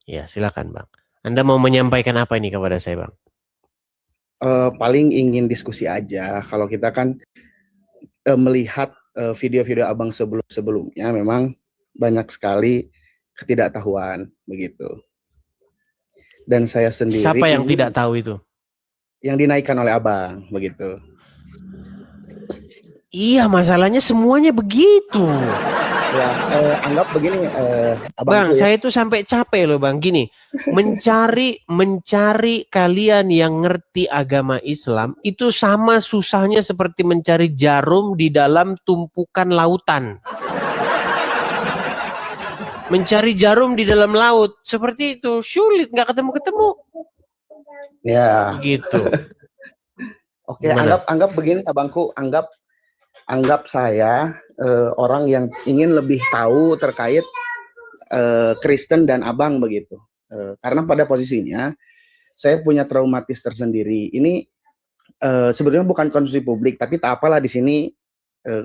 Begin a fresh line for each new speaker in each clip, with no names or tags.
Ya, silakan Bang. Anda mau menyampaikan apa ini kepada saya, Bang?
Paling ingin diskusi aja. Kalau kita kan melihat video-video abang sebelumnya, memang banyak sekali ketidaktahuan begitu. Dan saya sendiri
Siapa yang tidak
ingin
tahu itu?
yang dinaikkan oleh abang begitu.
Iya, masalahnya semuanya begitu.
Ya, anggap begini,
Bang,
abangku ya.
saya itu sampai capek loh Bang. Gini, mencari kalian yang ngerti agama Islam itu sama susahnya seperti mencari jarum di dalam tumpukan lautan. Mencari jarum di dalam laut seperti itu sulit, nggak ketemu-ketemu.
Ya,
Gitu.
oke,
Gimana?
anggap begini abangku, anggap saya orang yang ingin lebih tahu terkait Kristen dan abang begitu. Karena pada posisinya saya punya traumatis tersendiri. Ini sebenarnya bukan konsumsi publik, tapi tak apalah di sini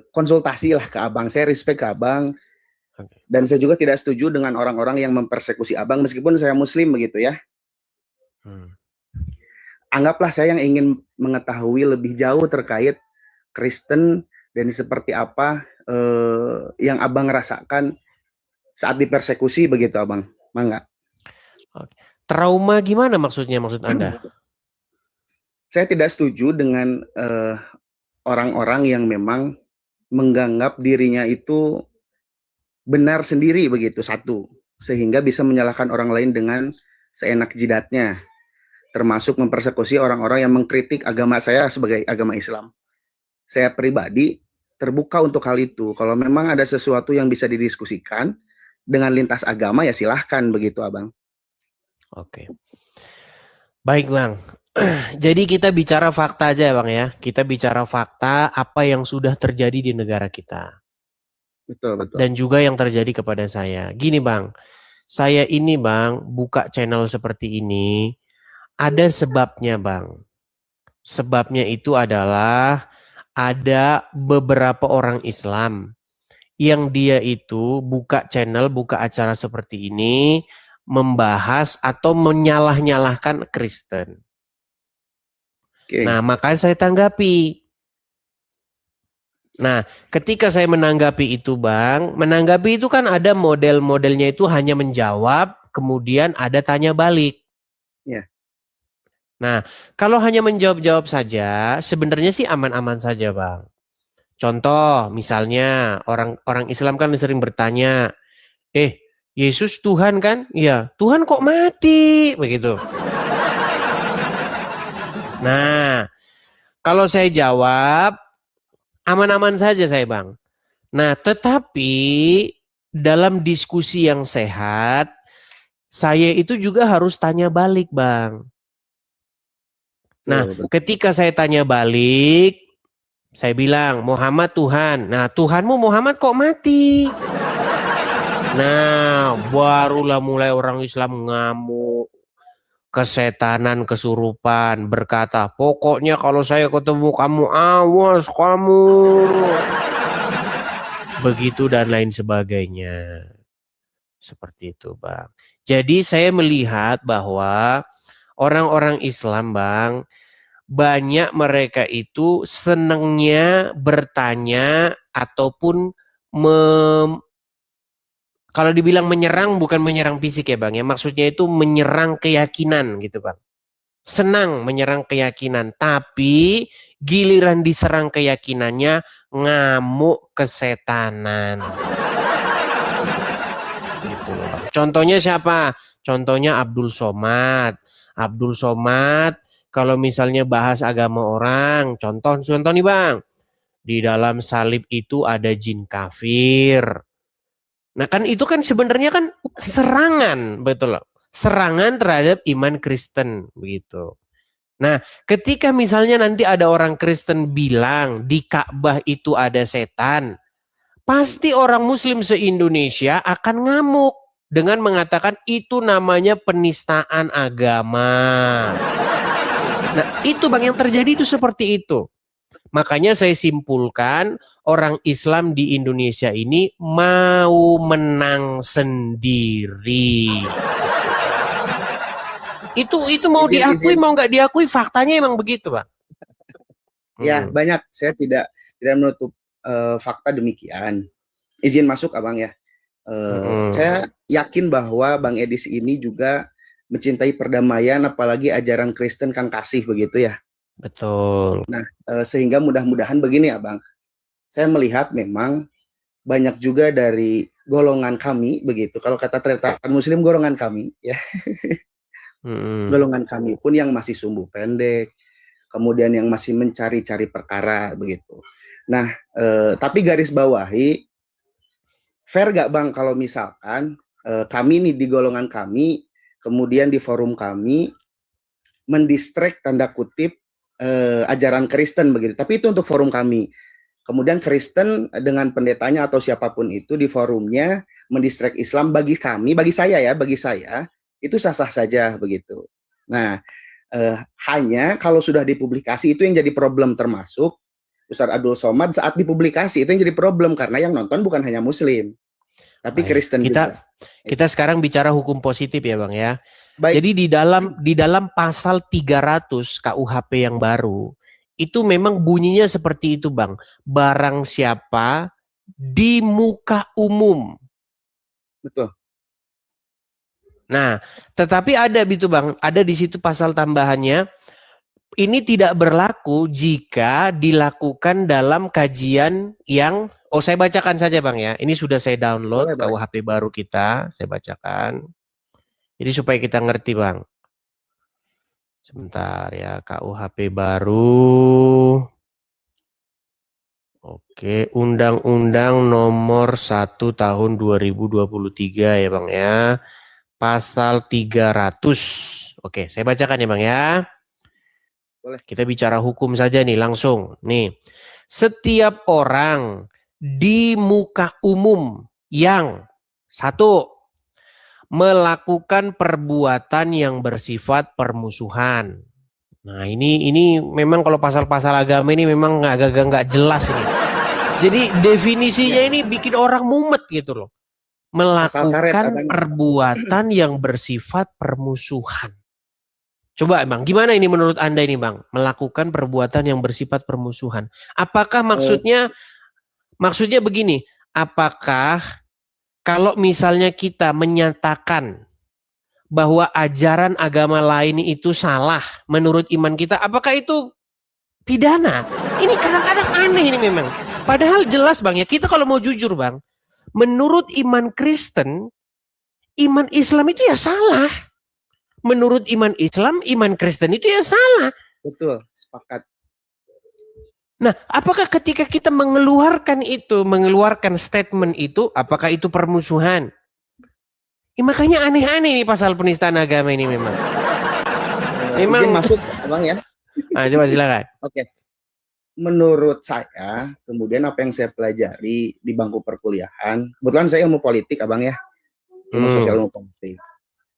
konsultasi lah ke abang. Saya respect ke abang, dan saya juga tidak setuju dengan orang-orang yang mempersekusi abang meskipun saya muslim begitu ya. Anggaplah saya yang ingin mengetahui lebih jauh terkait Kristen dan seperti apa yang abang rasakan saat dipersekusi begitu abang. Mangga.
Trauma gimana maksudnya, maksud Anda?
Saya tidak setuju dengan orang-orang yang memang menganggap dirinya itu benar sendiri begitu, satu, sehingga bisa menyalahkan orang lain dengan seenak jidatnya, termasuk mempersekusi orang-orang yang mengkritik agama saya sebagai agama Islam. Saya pribadi terbuka untuk hal itu. Kalau memang ada sesuatu yang bisa didiskusikan dengan lintas agama, ya silahkan begitu abang.
Oke. Baik Bang. Jadi kita bicara fakta aja Bang ya. Kita bicara fakta apa yang sudah terjadi di negara kita.
Betul, betul.
Dan juga yang terjadi kepada saya. Gini Bang, saya ini Bang buka channel seperti ini ada sebabnya Bang. Sebabnya itu adalah ada beberapa orang Islam yang dia itu buka channel, buka acara seperti ini membahas atau menyalah-nyalahkan Kristen.
Okay.
Nah, makanya saya tanggapi. Nah, ketika saya menanggapi itu Bang, menanggapi itu kan ada model-modelnya itu hanya menjawab, kemudian ada tanya balik.
Yeah.
Nah, kalau hanya menjawab-jawab saja, sebenarnya sih aman-aman saja Bang. Contoh, misalnya orang Islam kan sering bertanya, Yesus Tuhan kan? Iya, Tuhan kok mati? Begitu. Nah, kalau saya jawab, aman-aman saja saya Bang. Nah, tetapi dalam diskusi yang sehat, saya itu juga harus tanya balik Bang. Nah, ketika saya tanya balik, saya bilang, Muhammad Tuhan. Nah, Tuhanmu Muhammad kok mati? Nah, barulah mulai orang Islam ngamuk. Kesetanan, kesurupan, berkata, pokoknya kalau saya ketemu kamu, awas kamu. Begitu dan lain sebagainya. Seperti itu, Bang. Jadi saya melihat bahwa orang-orang Islam, Bang, banyak mereka itu senangnya bertanya ataupun kalau dibilang menyerang bukan menyerang fisik ya Bang ya, maksudnya itu menyerang keyakinan gitu Bang. Senang menyerang keyakinan, tapi giliran diserang keyakinannya ngamuk kesetanan. Gitu loh Bang. Contohnya siapa? Contohnya Abdul Somad. Abdul Somad kalau misalnya bahas agama orang, contoh nih Bang. Di dalam salib itu ada jin kafir. Nah kan itu kan sebenarnya kan serangan, betul loh. Serangan terhadap iman Kristen begitu. Nah, ketika misalnya nanti ada orang Kristen bilang di Ka'bah itu ada setan, pasti orang Muslim se-Indonesia akan ngamuk dengan mengatakan itu namanya penistaan agama. Nah, itu Bang yang terjadi itu seperti itu. Makanya saya simpulkan orang Islam di Indonesia ini mau menang sendiri. Itu mau diakui mau nggak diakui, faktanya emang begitu, Bang.
Ya, banyak. Saya tidak menutup fakta demikian. Izin masuk, Abang ya. Saya yakin bahwa Bang Edis ini juga mencintai perdamaian, apalagi ajaran Kristen kan kasih begitu ya.
Betul.
Nah, sehingga mudah-mudahan begini, Abang. Saya melihat memang banyak juga dari golongan kami begitu. Kalau kata Tretakan Muslim, golongan kami ya. Golongan kami pun yang masih sumbu pendek, kemudian yang masih mencari-cari perkara begitu. Nah, tapi garis bawahi, fair gak Bang kalau misalkan kami nih di golongan kami, kemudian di forum kami mendistract tanda kutip ajaran Kristen begitu. Tapi itu untuk forum kami. Kemudian Kristen dengan pendetanya atau siapapun itu di forumnya mendistract Islam, bagi kami, bagi saya itu sah-sah saja begitu. Nah, hanya kalau sudah dipublikasi itu yang jadi problem, termasuk Ustaz Abdul Somad saat dipublikasi itu yang jadi problem karena yang nonton bukan hanya Muslim, tapi Kristen juga.
Kita sekarang bicara hukum positif ya Bang ya.
Baik.
Jadi di dalam pasal 300 KUHP yang baru itu memang bunyinya seperti itu Bang. Barang siapa di muka umum.
Betul.
Nah, tetapi ada gitu Bang, ada di situ pasal tambahannya. Ini tidak berlaku jika dilakukan dalam kajian yang, saya bacakan saja Bang ya. Ini sudah saya download KUHP baru kita, saya bacakan. Jadi supaya kita ngerti Bang. Sebentar ya, KUHP baru. Oke, Undang-Undang nomor 1 tahun 2023 ya Bang ya. Pasal 300. Oke, saya bacakan ya Bang ya.
Boleh.
Kita bicara hukum saja nih langsung. Nih, setiap orang di muka umum yang satu, melakukan perbuatan yang bersifat permusuhan. Nah ini memang kalau pasal-pasal agama ini memang agak-agak nggak jelas ini. Jadi definisinya ini bikin orang mumet gitu loh. Melakukan perbuatan yang bersifat permusuhan. Coba Bang, gimana ini menurut Anda ini Bang? Melakukan perbuatan yang bersifat permusuhan. Apakah maksudnya begini? Apakah kalau misalnya kita menyatakan bahwa ajaran agama lain itu salah menurut iman kita, apakah itu pidana? Ini kadang-kadang aneh ini memang. Padahal jelas Bang ya, kita kalau mau jujur Bang, menurut iman Kristen, iman Islam itu ya salah. Menurut iman Islam, iman Kristen itu ya salah.
Betul, sepakat.
Nah, apakah ketika kita mengeluarkan statement itu, apakah itu permusuhan? Makanya aneh-aneh nih pasal penistaan agama ini memang.
Izin masuk, Bang ya.
Nah, coba silakan.
Oke. Menurut saya, kemudian apa yang saya pelajari di bangku perkuliahan, kebetulan saya ilmu politik, Abang ya. Ilmu sosial, ilmu politik.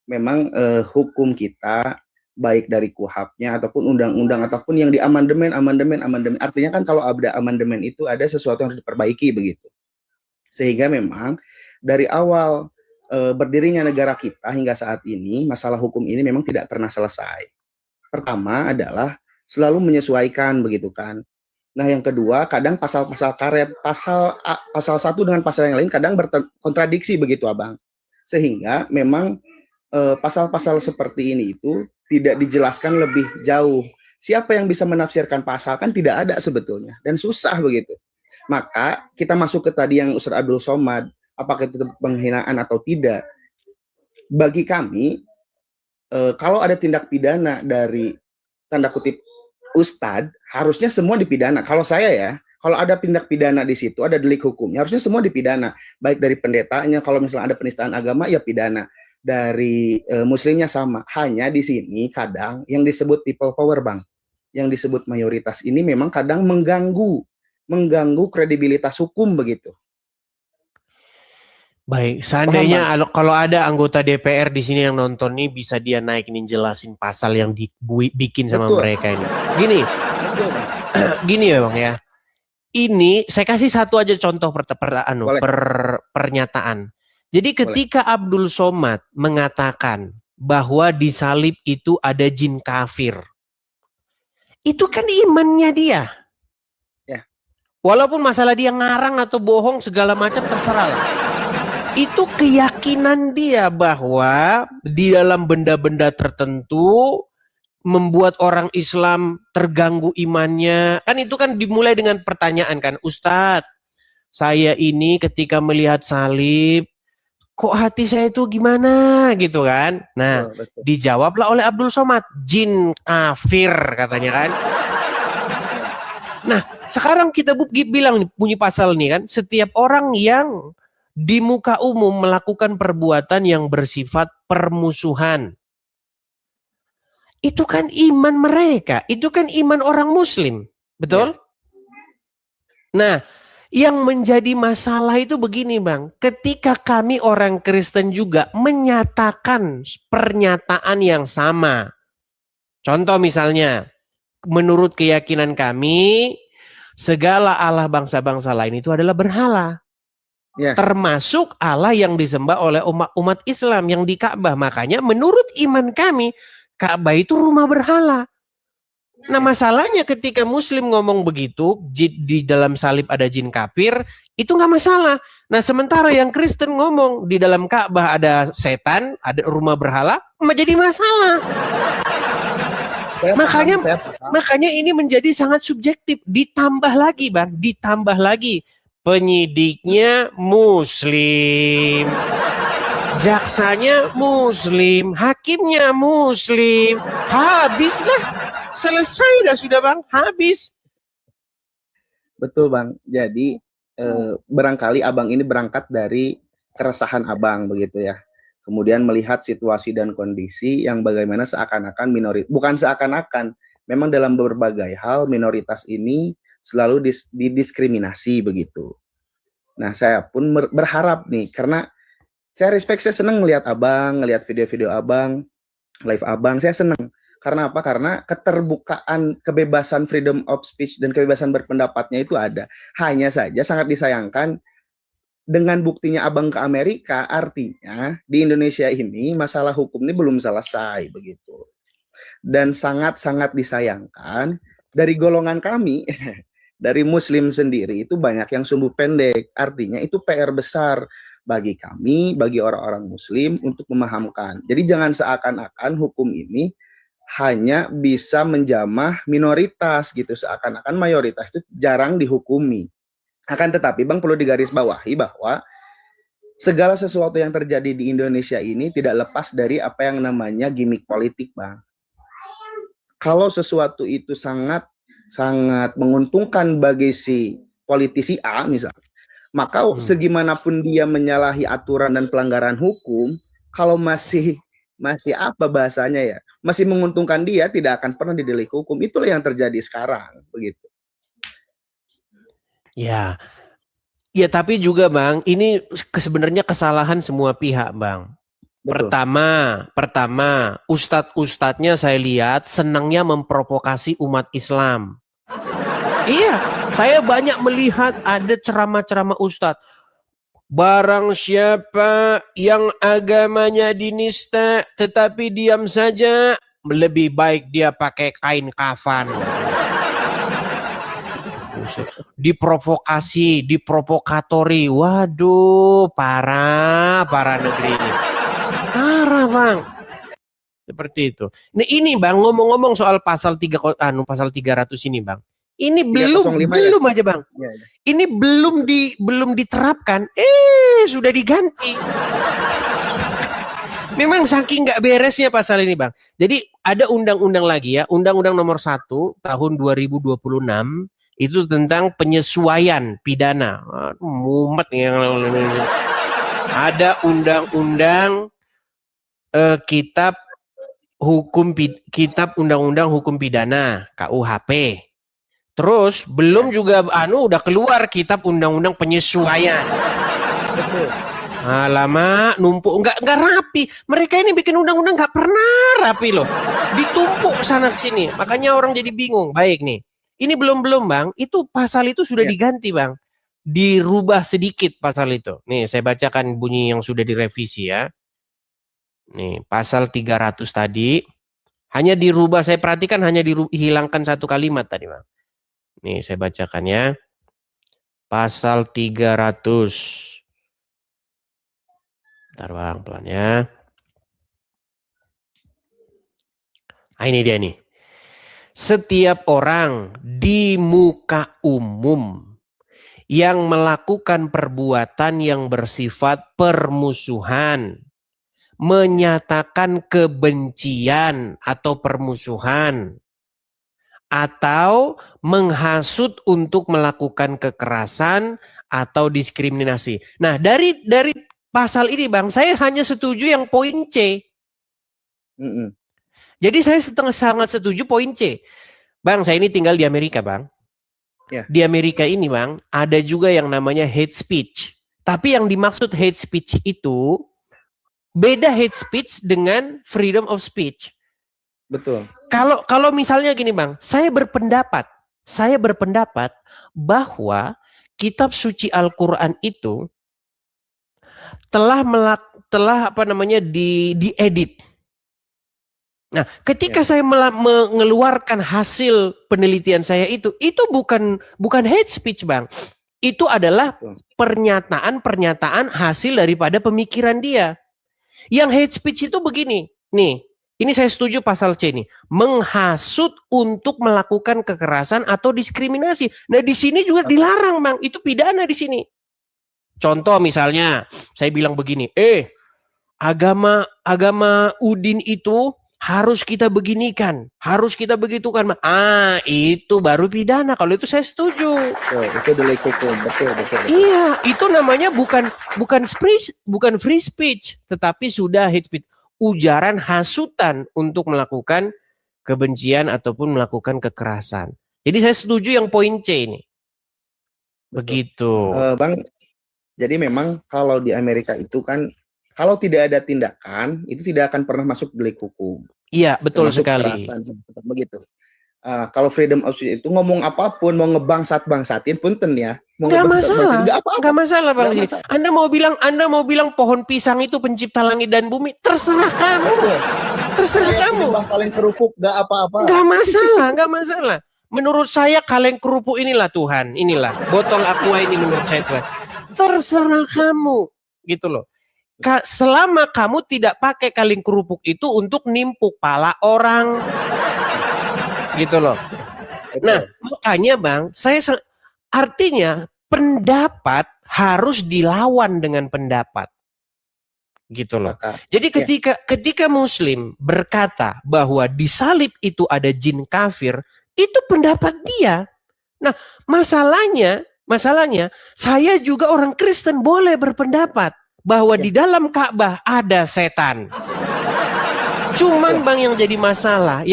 Memang hukum kita baik dari KUHP-nya ataupun undang-undang ataupun yang di amandemen, artinya kan kalau ada amandemen itu ada sesuatu yang harus diperbaiki begitu. Sehingga memang dari awal berdirinya negara kita hingga saat ini, masalah hukum ini memang tidak pernah selesai. Pertama adalah selalu menyesuaikan begitu kan. Nah, yang kedua, kadang pasal-pasal karet, pasal satu dengan pasal yang lain kadang berkontradiksi begitu, Abang. Sehingga memang pasal-pasal seperti ini itu tidak dijelaskan lebih jauh. Siapa yang bisa menafsirkan pasal kan tidak ada sebetulnya dan susah begitu. Maka kita masuk ke tadi yang Ustaz Abdul Somad, apakah itu penghinaan atau tidak? Bagi kami, kalau ada tindak pidana dari tanda kutip Ustadz, harusnya semua dipidana. Kalau saya ya, kalau ada tindak pidana di situ, ada delik hukumnya, harusnya semua dipidana. Baik dari pendetanya, kalau misalnya ada penistaan agama, ya pidana. Dari muslimnya sama. Hanya di sini kadang yang disebut people power Bang, yang disebut mayoritas ini memang kadang mengganggu kredibilitas hukum begitu.
Baik, seandainya kalau ada anggota DPR di sini yang nonton nih, bisa dia naikin jelasin pasal yang dibikin sama mereka ini. Gini ya Bang ya. Ini saya kasih satu aja contoh pernyataan. Jadi ketika Abdul Somad mengatakan bahwa di salib itu ada jin kafir. Itu kan imannya dia.
Ya.
Walaupun masalah dia ngarang atau bohong segala macam terserah lah. Itu keyakinan dia bahwa di dalam benda-benda tertentu membuat orang Islam terganggu imannya. Kan itu kan dimulai dengan pertanyaan kan, Ustadz, saya ini ketika melihat salib, kok hati saya itu gimana gitu kan. Nah,
Betul.
dijawablah oleh Abdul Somad, jin kafir katanya kan. Nah, sekarang kita bilang bunyi pasal nih kan, setiap orang yang di muka umum melakukan perbuatan yang bersifat permusuhan. Itu kan iman mereka, itu kan iman orang muslim, betul?
Ya.
Nah, yang menjadi masalah itu begini Bang, ketika kami orang Kristen juga menyatakan pernyataan yang sama. Contoh misalnya, menurut keyakinan kami, segala Allah bangsa-bangsa lain itu adalah berhala.
Ya.
Termasuk Allah yang disembah oleh umat Islam yang di Ka'bah. Makanya menurut iman kami, Ka'bah itu rumah berhala. Nah masalahnya ketika Muslim ngomong begitu, di dalam salib ada jin kafir, itu nggak masalah. Nah sementara yang Kristen ngomong di dalam Ka'bah ada setan, ada rumah berhala, menjadi masalah. Makanya ini menjadi sangat subjektif. Ditambah lagi Bang, ditambah lagi penyidiknya Muslim, jaksanya Muslim, hakimnya Muslim, habislah, selesai dah sudah Bang, habis.
Betul Bang. Jadi barangkali Abang ini berangkat dari keresahan Abang begitu ya. Kemudian melihat situasi dan kondisi yang bagaimana seakan-akan bukan seakan-akan, memang dalam berbagai hal minoritas ini selalu didiskriminasi begitu. Nah, saya pun berharap nih, karena saya respect, saya senang melihat Abang, ngelihat video-video Abang, live Abang, saya senang. Karena apa? Karena keterbukaan, kebebasan freedom of speech dan kebebasan berpendapatnya itu ada. Hanya saja sangat disayangkan dengan buktinya Abang ke Amerika, artinya di Indonesia ini masalah hukum ini belum selesai begitu. Dan sangat-sangat disayangkan dari golongan kami, dari Muslim sendiri itu banyak yang sumbu pendek. Artinya itu PR besar bagi kami, bagi orang-orang Muslim untuk memahamkan. Jadi jangan seakan-akan hukum ini hanya bisa menjamah minoritas gitu, seakan-akan mayoritas itu jarang dihukumi. Akan tetapi Bang perlu digarisbawahi bahwa segala sesuatu yang terjadi di Indonesia ini tidak lepas dari apa yang namanya gimmick politik Bang. Kalau sesuatu itu sangat menguntungkan bagi si politisi A misalnya, maka segimanapun dia menyalahi aturan dan pelanggaran hukum, kalau masih apa bahasanya ya, masih menguntungkan dia, tidak akan pernah didelik hukum. Itulah yang terjadi sekarang begitu.
Ya, ya tapi juga Bang, ini sebenarnya kesalahan semua pihak Bang.
Betul.
Pertama, ustadz-ustadznya saya lihat senangnya memprovokasi umat Islam. Iya, saya banyak melihat ada ceramah-ceramah ustadz. Barang siapa yang agamanya dinista tetapi diam saja, lebih baik dia pakai kain kafan. Diprovokasi, diprovokatori. Waduh, parah negeri ini. Parah Bang. Seperti itu. Nah ini Bang, ngomong-ngomong soal pasal 300 ini Bang. Ini belum ya? Aja Bang. Ya. Ini belum diterapkan, sudah diganti. Memang saking nggak beresnya pasal ini Bang. Jadi ada undang-undang lagi ya, Undang-Undang Nomor 1 tahun 2026 itu tentang penyesuaian pidana. Mumet yang ada undang-undang kitab undang-undang hukum pidana KUHP. Terus belum juga udah keluar kitab undang-undang penyesuaian. Lama numpuk nggak rapi. Mereka ini bikin undang-undang nggak pernah rapi loh. Ditumpuk sana sini. Makanya orang jadi bingung. Baik nih. Ini belum Bang. Itu pasal itu sudah diganti Bang. Dirubah sedikit pasal itu. Nih saya bacakan bunyi yang sudah direvisi ya. Nih, pasal 300 tadi hanya dirubah, saya perhatikan hanya dihilangkan satu kalimat tadi, Bang. Nih, saya bacakan ya. Pasal 300. Bentar, Bang, pelan ya. Nah, ini dia nih. Setiap orang di muka umum yang melakukan perbuatan yang bersifat permusuhan, menyatakan kebencian atau permusuhan, atau menghasut untuk melakukan kekerasan atau diskriminasi. Nah, dari pasal ini, Bang, saya hanya setuju yang poin C. Jadi saya sangat setuju poin C. Bang, saya ini tinggal di Amerika, Bang.
Ya.
Di Amerika ini, Bang, ada juga yang namanya hate speech. Tapi yang dimaksud hate speech itu beda hate speech dengan freedom of speech.
Betul.
Kalau misalnya gini, Bang, saya berpendapat bahwa kitab suci Al-Qur'an itu telah diedit. Nah, ketika saya mengeluarkan hasil penelitian saya itu bukan hate speech, Bang. Itu adalah pernyataan hasil daripada pemikiran dia. Yang hate speech itu begini. Nih, ini saya setuju pasal C nih. Menghasut untuk melakukan kekerasan atau diskriminasi. Nah, di sini juga dilarang, Bang. Itu pidana di sini. Contoh misalnya, saya bilang begini, agama Udin itu harus kita beginikan, harus kita begitukan. Itu baru pidana. Kalau itu saya setuju.
Itu delik hukum, betul.
Iya, itu namanya bukan free speech, tetapi sudah hate speech. Ujaran hasutan untuk melakukan kebencian ataupun melakukan kekerasan. Jadi saya setuju yang poin C ini. Begitu.
Bang, jadi memang kalau di Amerika itu kan kalau tidak ada tindakan, itu tidak akan pernah masuk delik hukum.
Iya, betul sekali.
Begitu. Kalau freedom of speech itu ngomong apapun, mau ngebangsat-bangsatin punten ya.
Nggak masalah. Nggak masalah, Bang.
Masalah.
Anda mau bilang pohon pisang itu pencipta langit dan bumi, terserah kamu. Terserah kamu.
Kaleng kerupuk nggak apa-apa.
Nggak masalah. Menurut saya kaleng kerupuk inilah Tuhan, inilah botol aqua ini menurut saya Tuhan. Terserah kamu, gitu loh. Selama kamu tidak pakai kaleng kerupuk itu untuk nimpuk pala orang, gitu loh. Nah, makanya, Bang, artinya pendapat harus dilawan dengan pendapat, gitu loh. Jadi ketika Muslim berkata bahwa di salib itu ada jin kafir, itu pendapat dia. Nah, masalahnya saya juga orang Kristen boleh berpendapat bahwa di dalam Ka'bah ada setan. Cuman, Bang, yang jadi masalah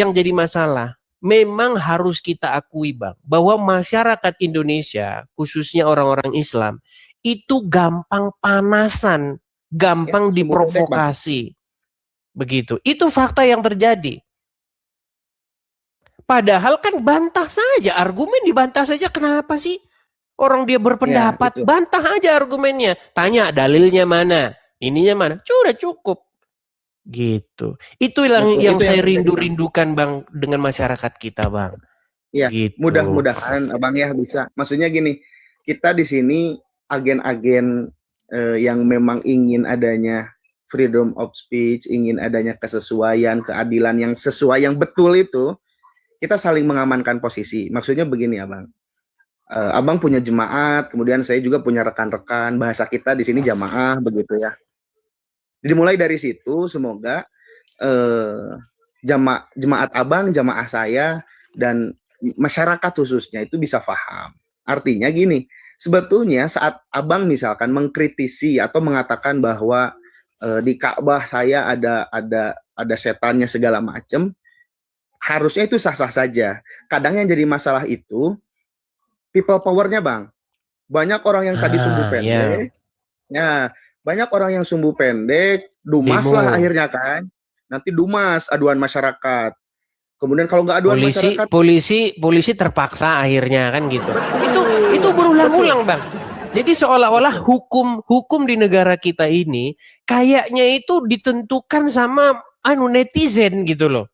memang harus kita akui, Bang, bahwa masyarakat Indonesia, khususnya orang-orang Islam, itu gampang panasan, gampang diprovokasi. Begitu. Itu fakta yang terjadi. Padahal kan bantah saja, argumen dibantah saja, kenapa sih? Orang dia berpendapat, bantah aja argumennya. Tanya dalilnya mana, ininya mana. Sudah cukup. Gitu. Itu yang saya rindukan, Bang, dengan masyarakat kita, Bang.
Ya, gitu. Mudah-mudahan Abang ya bisa. Maksudnya gini, kita di sini agen-agen yang memang ingin adanya freedom of speech, ingin adanya kesesuaian, keadilan yang sesuai, yang betul itu, kita saling mengamankan posisi. Maksudnya begini, Abang. Abang punya jemaat, kemudian saya juga punya rekan-rekan, bahasa kita di sini jamaah, begitu ya. Jadi mulai dari situ semoga jemaat Abang, jamaah saya, dan masyarakat khususnya itu bisa paham. Artinya gini, sebetulnya saat Abang misalkan mengkritisi atau mengatakan bahwa di Ka'bah saya ada setannya segala macam, harusnya itu sah-sah saja. Kadang yang jadi masalah itu people power-nya, Bang. Banyak orang yang tadi sumbu pendek. Ya, banyak orang yang sumbu pendek, dumas lah akhirnya kan. Nanti dumas aduan masyarakat. Kemudian kalau nggak aduan masyarakat,
polisi terpaksa akhirnya kan gitu. Itu berulang-ulang, Bang. Jadi seolah-olah hukum di negara kita ini kayaknya itu ditentukan sama netizen gitu loh.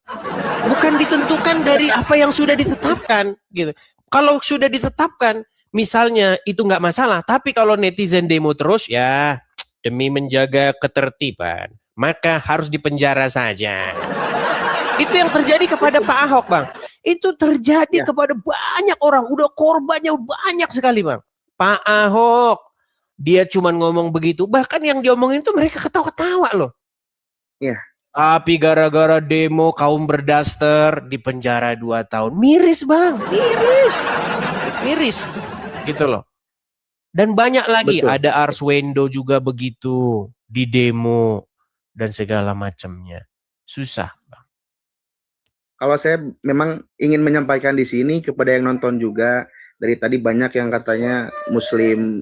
Bukan ditentukan dari apa yang sudah ditetapkan gitu. Kalau sudah ditetapkan, misalnya itu nggak masalah. Tapi kalau netizen demo terus, ya demi menjaga ketertiban, maka harus dipenjara saja. Itu yang terjadi kepada Pak Ahok, Bang. Itu terjadi kepada banyak orang. Udah korbannya banyak sekali, Bang. Pak Ahok, dia cuma ngomong begitu. Bahkan yang diomongin itu mereka ketawa-ketawa loh.
Iya.
Tapi gara-gara demo kaum berdaster di penjara 2 tahun. Miris, Bang. Miris. Gitu loh. Dan banyak lagi.
Betul.
Ada Arswendo juga begitu. Di demo. Dan segala macamnya. Susah, Bang.
Kalau saya memang ingin menyampaikan di sini kepada yang nonton juga, dari tadi banyak yang katanya Muslim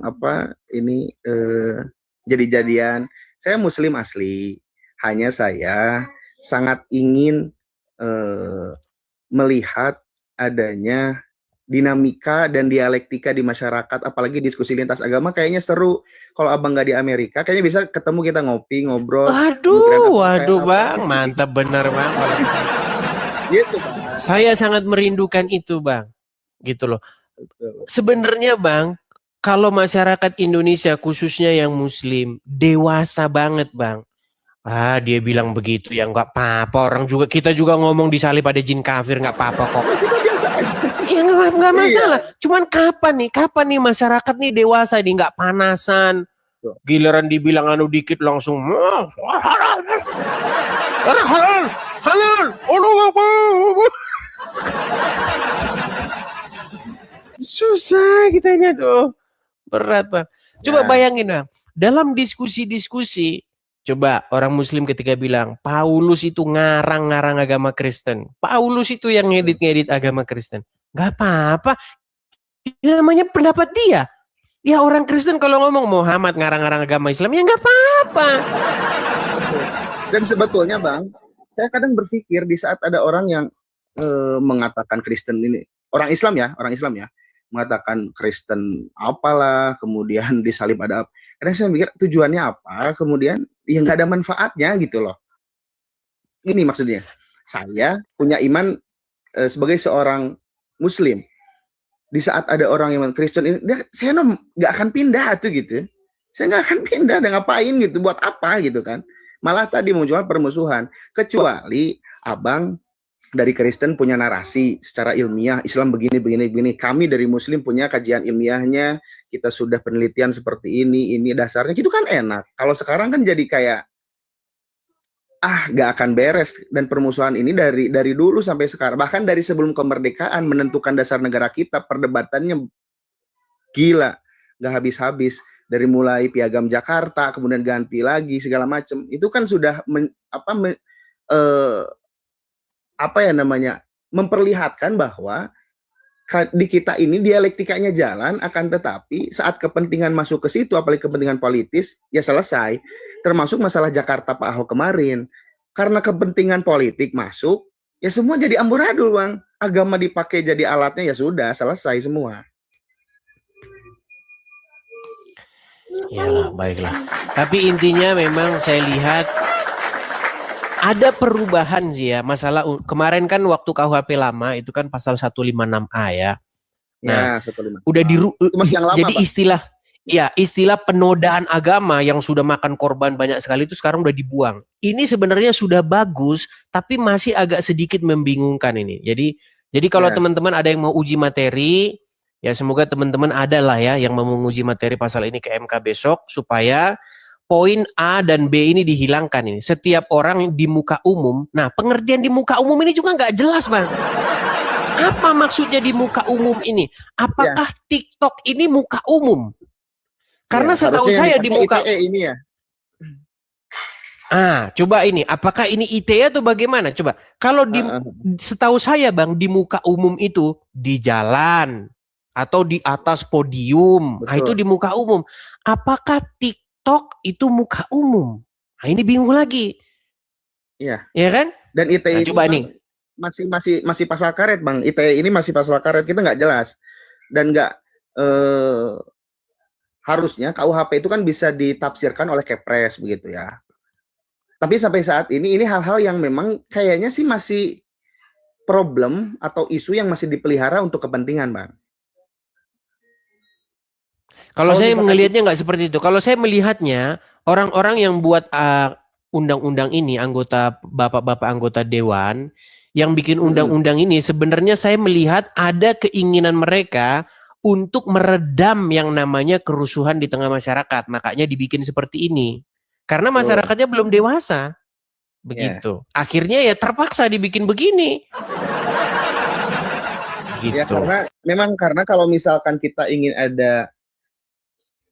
jadi-jadian. Saya Muslim asli, hanya saya sangat ingin melihat adanya dinamika dan dialektika di masyarakat, apalagi diskusi lintas agama kayaknya seru. Kalau abang nggak di Amerika, kayaknya bisa ketemu kita ngopi, ngobrol.
Waduh, Bang, mantap benar, Bang.
Gitu, Bang.
Saya sangat merindukan itu, Bang. Gitu loh. Sebenarnya, Bang, kalau masyarakat Indonesia khususnya yang Muslim dewasa banget, Bang. Dia bilang begitu ya nggak apa-apa. Orang juga kita juga ngomong disalib pada jin kafir nggak apa-apa kok. Ya nggak masalah. Cuman kapan nih masyarakat nih dewasa nih nggak panasan. Giliran dibilang anu dikit langsung halal, susah kitanya tuh, berat, Bang. Coba bayangin, Bang, dalam diskusi-diskusi, coba orang Muslim ketika bilang Paulus itu ngarang-ngarang agama Kristen, Paulus itu yang ngedit-ngedit agama Kristen, nggak apa-apa, ini namanya pendapat dia. Ya orang Kristen kalau ngomong Muhammad ngarang-ngarang agama Islam, ya nggak apa-apa.
Dan sebetulnya, Bang, saya kadang berpikir di saat ada orang yang mengatakan Kristen ini, orang Islam ya, mengatakan Kristen apalah, kemudian disalib ada apa. Kadang saya mikir tujuannya apa, kemudian ya nggak ada manfaatnya gitu loh. Ini maksudnya, saya punya iman sebagai seorang Muslim. Di saat ada orang yang Kristen ini, saya nggak akan pindah tuh gitu. Saya nggak akan pindah, dan ngapain gitu, buat apa gitu kan. Malah tadi munculnya permusuhan. Kecuali abang dari Kristen punya narasi secara ilmiah, Islam begini. Kami dari Muslim punya kajian ilmiahnya, kita sudah penelitian seperti ini dasarnya, itu kan enak. Kalau sekarang kan jadi kayak, nggak akan beres. Dan permusuhan ini dari dulu sampai sekarang, bahkan dari sebelum kemerdekaan menentukan dasar negara kita, perdebatannya gila, nggak habis-habis. Dari mulai Piagam Jakarta, kemudian ganti lagi segala macam. Itu kan sudah memperlihatkan bahwa di kita ini dialektikanya jalan, akan tetapi saat kepentingan masuk ke situ, apalagi kepentingan politis, ya selesai. Termasuk masalah Jakarta Pak Ahok kemarin. Karena kepentingan politik masuk, ya semua jadi amburadul, Bang. Agama dipakai jadi alatnya, ya sudah, selesai semua.
Iyalah, baiklah. Tapi intinya memang saya lihat ada perubahan sih ya. Masalah kemarin kan waktu KUHP lama itu kan pasal 156A ya. Nah,
ya, 156.
udah jadi
Pak.
istilah penodaan agama yang sudah makan korban banyak sekali itu sekarang udah dibuang. Ini sebenarnya sudah bagus, tapi masih agak sedikit membingungkan ini. Jadi kalau teman-teman ada yang mau uji materi, ya semoga teman-teman ada lah ya yang mau menguji materi pasal ini ke MK besok supaya poin A dan B ini dihilangkan ini. Setiap orang di muka umum. Nah, pengertian di muka umum ini juga nggak jelas, Bang. Apa maksudnya di muka umum ini? Apakah TikTok ini muka umum? Karena setahu saya di muka
ITE ini ya.
Coba ini, apakah ini ITE atau bagaimana? Coba. Kalau setahu saya, Bang, di muka umum itu di jalan atau di atas podium. Nah, itu di muka umum. Apakah TikTok itu muka umum? Nah, ini bingung lagi.
Iya.
Ya kan?
Dan ITE
coba nih.
Masih pasal karet, Bang. ITE ini masih pasal karet, kita nggak jelas. Dan nggak harusnya KUHP itu kan bisa ditafsirkan oleh Kepres begitu ya. Tapi sampai saat ini hal-hal yang memang kayaknya sih masih problem atau isu yang masih dipelihara untuk kepentingan, Bang.
Kalau
Kalau
saya
misalkan
melihatnya nggak seperti itu. Kalau saya melihatnya orang-orang yang buat undang-undang ini, bapak-bapak anggota dewan yang bikin undang-undang ini, sebenarnya saya melihat ada keinginan mereka untuk meredam yang namanya kerusuhan di tengah masyarakat. Makanya dibikin seperti ini. Karena masyarakatnya belum dewasa. Begitu. Akhirnya ya terpaksa dibikin begini. Gitu.
Ya karena kalau misalkan kita ingin ada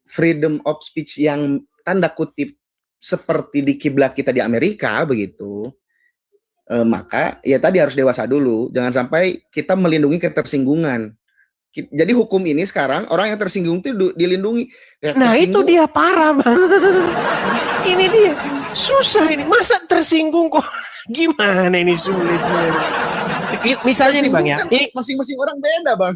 freedom of speech yang tanda kutip seperti di kiblat kita di Amerika begitu, maka ya tadi harus dewasa dulu, jangan sampai kita melindungi ketersinggungan. Jadi hukum ini sekarang orang yang tersinggung itu dilindungi. Ya,
nah itu dia parah, Bang. Ini dia susah ini, masa tersinggung kok gimana ini sulit. Misalnya nih Bang ya, ini
masing-masing orang beda Bang.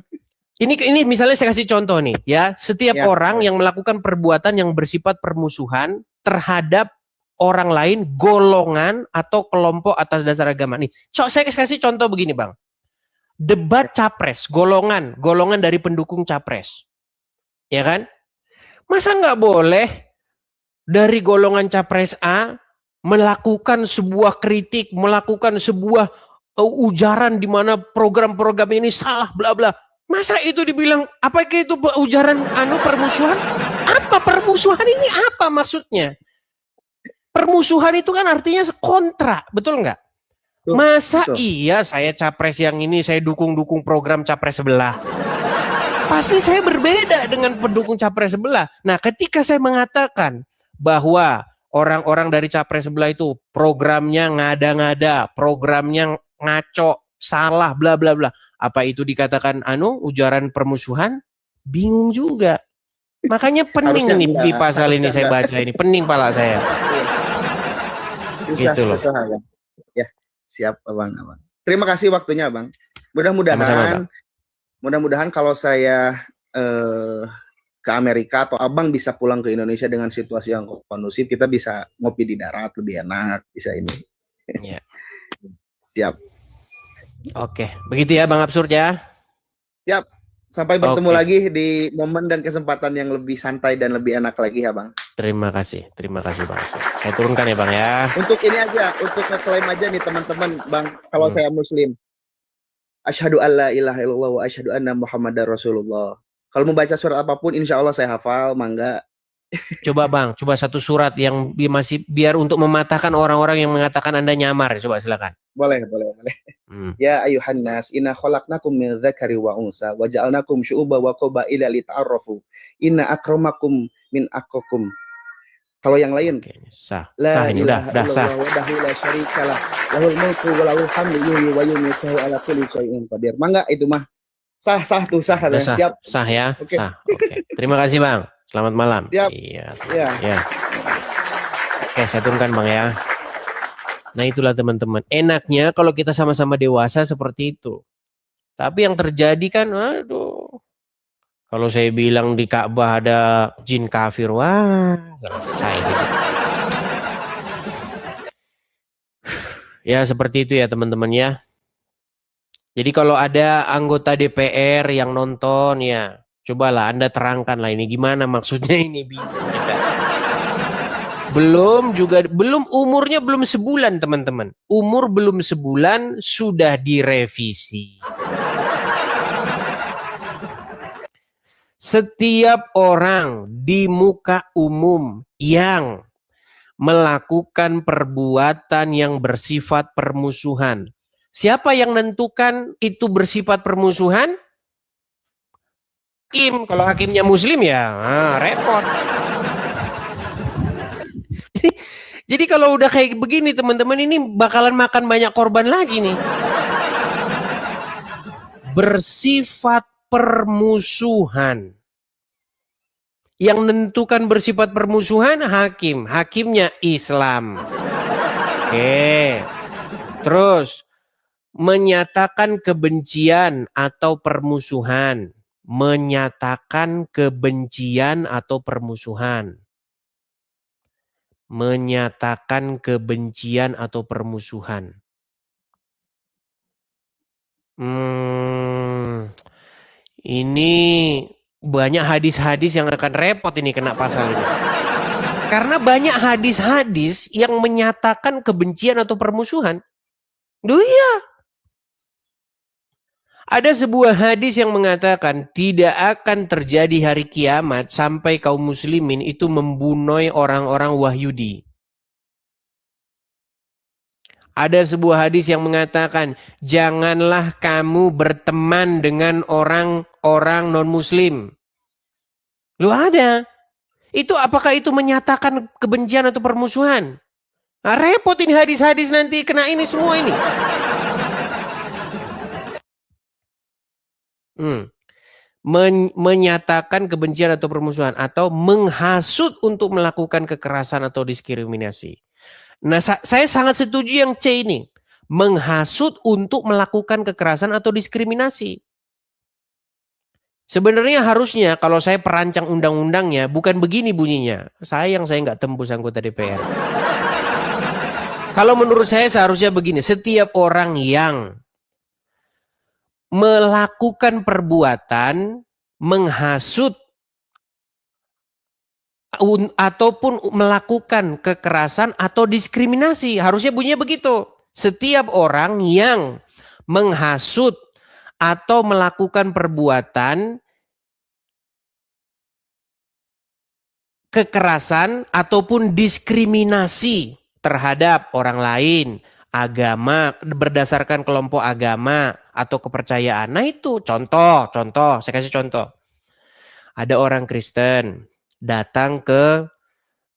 Ini misalnya saya kasih contoh nih ya, setiap orang yang melakukan perbuatan yang bersifat permusuhan terhadap orang lain, golongan atau kelompok atas dasar agama nih. Saya kasih contoh begini Bang. Debat capres, golongan dari pendukung capres. Ya kan? Masa nggak boleh dari golongan capres A melakukan sebuah kritik, melakukan sebuah ujaran di mana program-program ini salah bla bla. Masa itu dibilang apakah itu ujaran permusuhan? Apa permusuhan ini apa maksudnya? Permusuhan itu kan artinya kontra, betul nggak? Masa iya saya capres yang ini saya dukung program capres sebelah. Pasti saya berbeda dengan pendukung capres sebelah. Nah, ketika saya mengatakan bahwa orang-orang dari capres sebelah itu programnya ngada-ngada, programnya ngaco, salah bla bla bla. Apa itu dikatakan ujaran permusuhan? Bingung juga. Makanya pening nih di pasal ini saya baca ini, pening pala saya. Gitu loh.
Ya, siap Abang. Terima kasih waktunya, Bang. Mudah-mudahan kalau saya ke Amerika atau Abang bisa pulang ke Indonesia dengan situasi yang kondusif, kita bisa ngopi di darat lebih enak, bisa ini.
Ya.
Siap.
Oke, begitu ya Bang Absurd ya.
Siap. Sampai bertemu lagi di momen dan kesempatan yang lebih santai dan lebih enak lagi ya Bang.
Terima kasih Bang. Saya turunkan ya Bang ya.
Untuk ini aja, untuk ngeklaim aja nih teman-teman Bang, kalau saya Muslim. Asyhadu alla ilaha illallah wa asyhadu anna Muhammadar Rasulullah. Kalau mau baca surat apapun, insya Allah saya hafal, mangga.
Coba Bang, coba satu surat yang masih biar untuk mematahkan orang-orang yang mengatakan Anda nyamar. Coba silakan.
Boleh. Ya ayuhan nas, inna khalaqnakum min dzakari wa unsa wa ja'alnakum syu'uban wa qabaila lita'arafu. Inna akramakum min atqakum. Kalau yang lain,
sah ini udah sah.
La syarikalah, lahul mulku wa lahul hamdu yuhyi wa yumiitu ala kulli syai'in qadir. Mangga itu mah. Sah tuh. Siap.
Sah ya. Okay. Sah. Oke. Terima kasih Bang. Selamat malam.
Siap.
Iya. Oke, saya turunkan Bang ya. Nah itulah teman-teman. Enaknya kalau kita sama-sama dewasa seperti itu. Tapi yang terjadi kan, aduh. Kalau saya bilang di Ka'bah ada jin kafir, wah, selesai gitu. Ya seperti itu ya teman-teman ya. Jadi kalau ada anggota DPR yang nonton ya, cobalah Anda terangkan lah ini gimana maksudnya ini bingung kita. Belum umurnya belum sebulan teman-teman. Umur belum sebulan sudah direvisi. Setiap orang di muka umum yang melakukan perbuatan yang bersifat permusuhan. Siapa yang menentukan itu bersifat permusuhan? Hakim. Kalau hakimnya muslim ya repot. Jadi kalau udah kayak begini teman-teman ini bakalan makan banyak korban lagi nih. Bersifat permusuhan. Yang menentukan bersifat permusuhan hakim. Hakimnya Islam. Oke. Terus menyatakan kebencian atau permusuhan. Menyatakan kebencian atau permusuhan. Menyatakan kebencian atau permusuhan. Ini banyak hadis-hadis yang akan repot ini kena pasal ini. Karena banyak hadis-hadis yang menyatakan kebencian atau permusuhan. Duh iya. Ada sebuah hadis yang mengatakan tidak akan terjadi hari kiamat sampai kaum muslimin itu membunuh orang-orang Wahyudi. Ada sebuah hadis yang mengatakan janganlah kamu berteman dengan orang-orang non-muslim. Lu ada. Itu apakah itu menyatakan kebencian atau permusuhan? Nah, repot ini hadis-hadis nanti kena ini semua ini. Menyatakan kebencian atau permusuhan atau menghasut untuk melakukan kekerasan atau diskriminasi. Nah, saya sangat setuju yang C ini. Menghasut untuk melakukan kekerasan atau diskriminasi. Sebenarnya harusnya kalau saya perancang undang-undangnya bukan begini bunyinya. Sayang saya nggak tembus anggota DPR. Kalau menurut saya seharusnya begini. Setiap orang yang melakukan perbuatan menghasut ataupun melakukan kekerasan atau diskriminasi. Harusnya bunyinya begitu. Setiap orang yang menghasut atau melakukan perbuatan kekerasan ataupun diskriminasi terhadap orang lain, agama, berdasarkan kelompok agama atau kepercayaan. Nah itu contoh, saya kasih contoh. Ada orang Kristen datang ke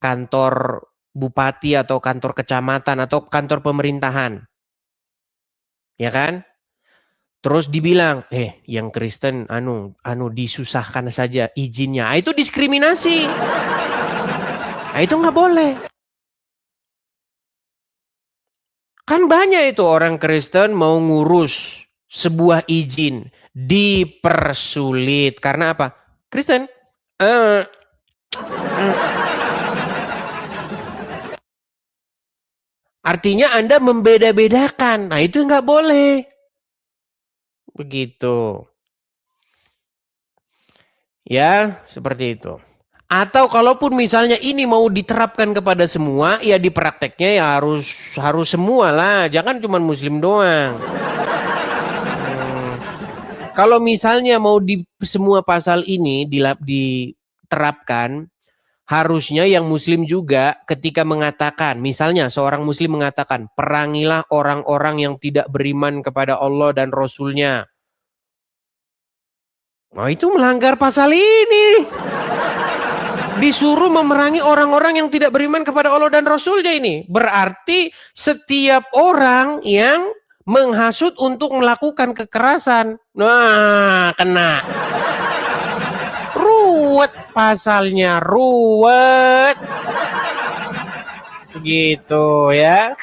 kantor bupati atau kantor kecamatan atau kantor pemerintahan. Ya kan? Terus dibilang, yang Kristen disusahkan saja izinnya. Itu diskriminasi. Itu nggak boleh. Kan banyak itu orang Kristen mau ngurus sebuah izin dipersulit karena apa? Kristen. Artinya Anda membeda-bedakan. Nah itu nggak boleh. Begitu. Ya, seperti itu. Atau kalaupun misalnya ini mau diterapkan kepada semua, ya di prakteknya ya harus semua lah, jangan cuma muslim doang. Kalau misalnya mau di semua pasal ini diterapkan, harusnya yang muslim juga ketika mengatakan, misalnya seorang muslim mengatakan, perangilah orang-orang yang tidak beriman kepada Allah dan Rasul-Nya. Nah itu melanggar pasal ini. Disuruh memerangi orang-orang yang tidak beriman kepada Allah dan Rasul-Nya ini. Berarti setiap orang yang menghasut untuk melakukan kekerasan. Nah, kena. Ruwet pasalnya, ruwet. Begitu ya.